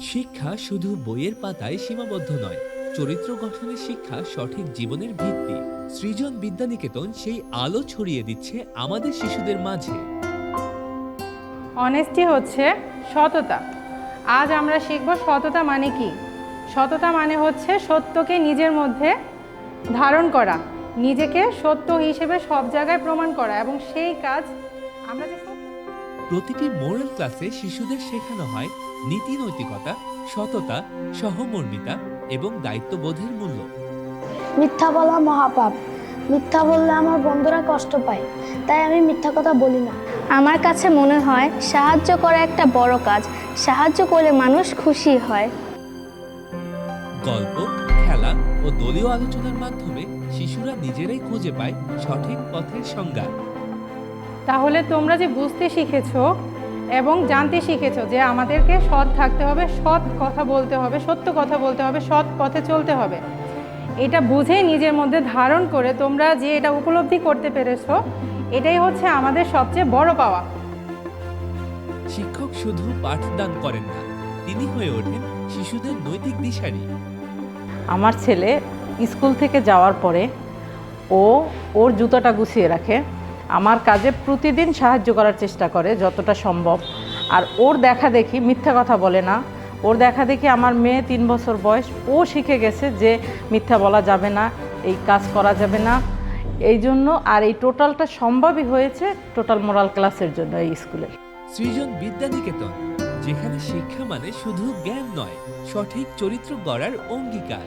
শিক্ষা শুধু বইয়ের পাতায় সীমাবদ্ধ নয়, চরিত্র গঠনের শিক্ষা সঠিক জীবনের ভিত্তি। সৃজন বিদ্যানিকেতন সেই আলো ছড়িয়ে দিচ্ছে আমাদের শিশুদের মাঝে। অনেস্টি হচ্ছে সততা। আজ আমরা শিখব সততা মানে কি। সততা মানে হচ্ছে সত্যকে নিজের মধ্যে ধারণ করা, নিজেকে সত্য হিসেবে সব জায়গায় প্রমাণ করা, এবং সেই কাজ আমরা যে প্রতিটি মোরাল ক্লাসে শিশুদের শেখানো হয় নীতি নৈতিকতা, সততা, সহমর্মিতা এবং দায়িত্ববোধের মূল্য। মিথ্যা বলা মহাপাপ। মিথ্যা বললে আমার বন্ধুরা কষ্ট পায়, তাই আমি মিথ্যা কথা বলি না। আমার কাছে মনে হয় সাহায্য করা একটা বড় কাজ। সাহায্য করলে মানুষ খুশি হয়। গল্প, খেলা ও দলীয় আলোচনার মাধ্যমে শিশুরা নিজেরাই খুঁজে পায় সঠিক পথের সংজ্ঞা। তাহলে তোমরা যে বুঝতে শিখেছো এবং জানতে শিখেছো যে আমাদেরকে সৎ থাকতে হবে, সৎ কথা বলতে হবে, সত্য কথা বলতে হবে, সৎ পথে চলতে হবে, এটা বুঝে নিজের মধ্যে ধারণ করে তোমরা যে এটা উপলব্ধি করতে পেরেছো, এটাই হচ্ছে আমাদের সবচেয়ে বড় পাওয়া। শিক্ষক শুধু পাঠদান করেন না, তিনি হয়ে ওঠেন শিশুদের নৈতিক দিশারি। আমার ছেলে স্কুল থেকে যাওয়ার পরে ওর জুতোটা গুছিয়ে রাখে, আমার কাজে প্রতিদিন সাহায্য করার চেষ্টা করে যতটা সম্ভব। আর ওর দেখা দেখি মিথ্যা কথা বলে না। ওর দেখা দেখি আমার মেয়ে 3 বছর বয়স, ও শিখে গেছে যে মিথ্যা বলা যাবে না, এই কাজ করা যাবে না। এই জন্য আর এই টোটালটা সম্ভবই হয়েছে টোটাল মোরাল ক্লাসের জন্য এই স্কুলের। সৃজন বিদ্যানিকেতন, যেখানে শিক্ষা মানে শুধু জ্ঞান নয়, সঠিক চরিত্র গড়ার অঙ্গীকার।